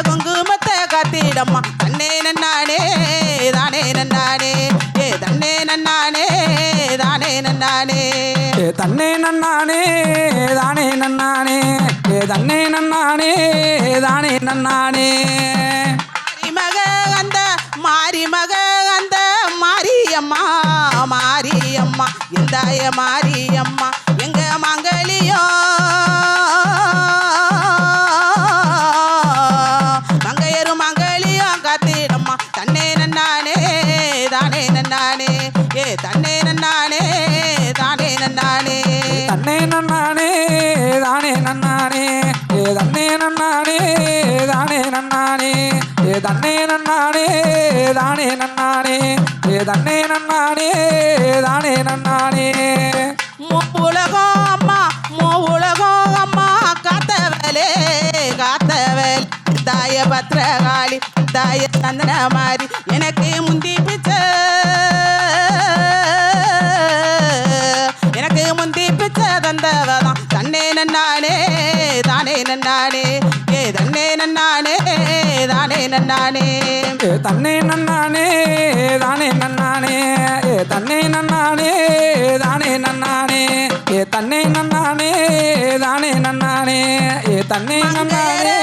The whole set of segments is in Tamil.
குங்குமத்தை காத்திடம்மா தன்னே நன்னானே தானே நன்னானே ஏ தன்னே நன்னானே தானே நன்னானே ஏ தன்னே நன்னானே தானே நன்னானே ஏ தன்னே நன்னானே தானே நன்னானே மக அந்த மக அந்த மாரியம்மா மாரியம்மா எந்தாய மாரியம்மா எங்க மங்களியோ மங்கையரும் மங்களியும் காத்திடம்மா தன்னே நன்னானே தானே நன்னானே ஏ தன்னே நன்னானே தானே நன்னானே தன்னே நன்னானே தானே நன்னானே ஏ தன்னே நன்னானே தானே நன்னானே ஏ தன்னே நன்னானே தானே நன்னானே ஏ தன்னே நன்னானே தானே நன்னானே உலகம் அம்மா உலகம் அம்மா காத்தவலே காத்தவல் தாய பத்திரகாளி தாய சந்தன மாதிரி எனக்கு முந்தி பிச்சை எனக்கு முந்தி பிச்சை தந்தவதான் தன்னே நன்னானே தானே நன்னானே ஏ தன்னே நன்னானே தானே நன்னானே ஏ தன்னே நன்னானே தானே நன்னானே ஏ தன்னே நன்னானே தானே நன்னானே ஏ தன்னே நன்னானே தானே நன்னானே ஏ தன்னே நன்னானே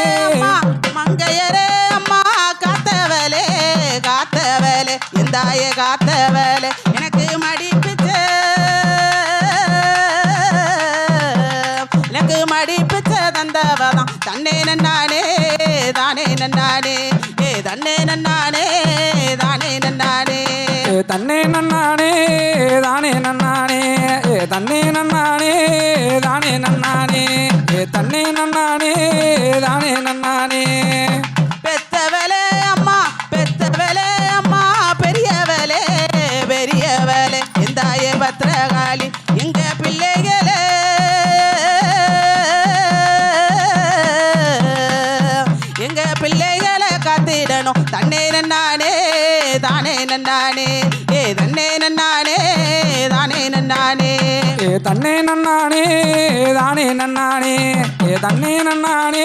மங்கையரே அம்மா காத்தவலே காத்தவலே எந்தாய காத்தவலே எனக்கு மடிப்பிச்ச எனக்கு மடிப்பிச்ச தந்தவதான் தன்னே நன்னானே தானே நன்னானே ஏ தன்னே நன்னானே தானே நன்னானே ஏ தன்னே நன்னானே தானே நன்னானே ஏ தன்னே நன்னானே தானே நன்னானே ஏ தன்னே நன்னானே தானே நன்னானே பெத்தவலே அம்மா பெரியவலே பெரியவலே எந்தாய பத்திரகாளி எங்க பிள்ளைகளே எங்க பிள்ளைகளை காத்திடணும் தன்னே நன்னானே தானே நன்னானே ஏ தன்னே நன்னானே தானே நன்னானே ஏ தன்னே நன்னானே தானே நன்னானே ஏ தன்னே நன்னானே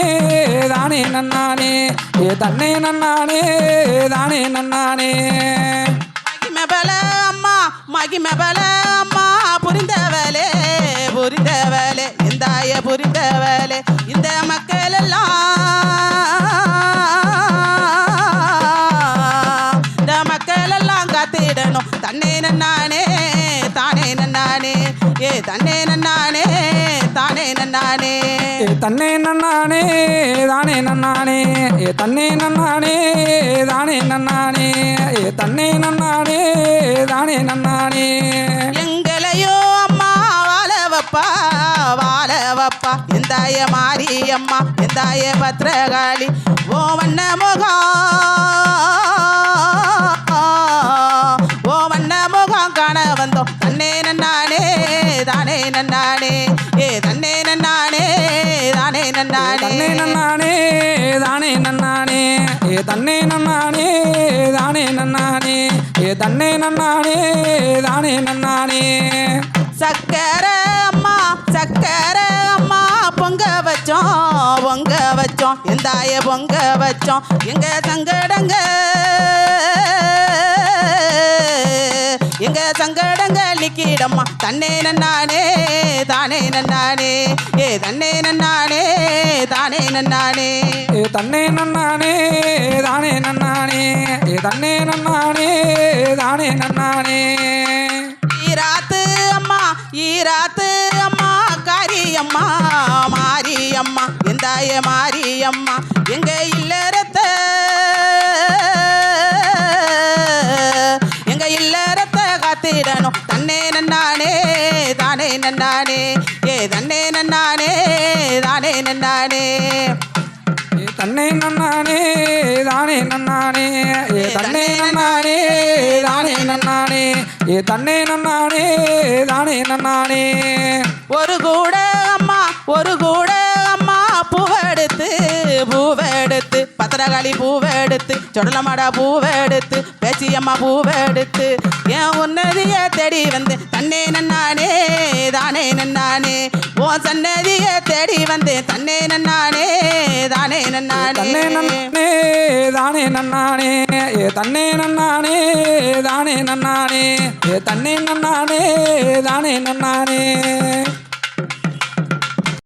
தானே நன்னானே ஏ தன்னே நன்னானே தானே நன்னானே மகிமபல அம்மா புரிந்தவளே புரிந்தவளே எந்தாய புரிந்தவளே இந்த மக்கள் எல்லாம் காத்திடணும் தன்னே நன்னானே தானே நன்னானே ஏ தன்னே நன்னானே தானே நன்னானே ஏ தன்னே நன்னானே தானே நன்னானே ஏ தன்னே நன்னானே தானே நன்னானே ஏ தன்னே நன்னானே தானே நன்னானே எங்களையோ அம்மா வாழ வப்பா எந்தாய மாரியம்மா எந்தாய பத்திரகாளி ஓ வண்ண முகம் காண வந்தோம் தன்னே நன்னானே தானே நன்னானே ஏ தன்னே நன்னானே தானே நன்னானே தன்னே நன்னானே தானே நன்னானே ஏ தன்னே நன்னானே தானே நன்னானே ஏ தன்னே நன்னானே தானே நன்னானே சக்கரை அம்மா பொங்க வச்சோம் எந்தாய பொங்க வச்சோம் எங்க சங்கடங்க லிக்கிடம்மா தன்னே நன்னானே தானே நன்னானே ஏ தன்னே நன்னானே தானே நன்னானே ஏ தன்னே நன்னானே தானே நன்னானே ஏ தன்னே நன்னானே தானே நன்னானே ஈராத்து அம்மா காரியம்மா மாரியம்மா எந்தாய மாரியம்மா எங்க இல்லறத்த காத்திடணும் தன்னே நன்னானே தானே நன்னானே ஏ தன்னே நன்னானே தானே நன்னானே ஏ தன்னே நன்னானே தானே நன்னானே ஏ தன்னே நன்னானே தானே நன்னானே ஏ தன்னே நன்னானே தானே நன்னானே ஒரு கூட அம்மா பூவெடுத்து பத்திரகாளி பூவெடுத்து சொடலமாடா பூவெடுத்து பேச்சியம்மா பூவெடுத்து என் உன்னதியை தேடி வந்து தன்னே நன்னானே தானே நன்னானே ஓ சன்னதியை தேடி வந்து தன்னே நன்னானே தானே நன்னானே தன்னே நன்னானே தானே நன்னானே தன்னே நன்னானே தானே நன்னானே தன்னே நன்னானே தானே நன்னானே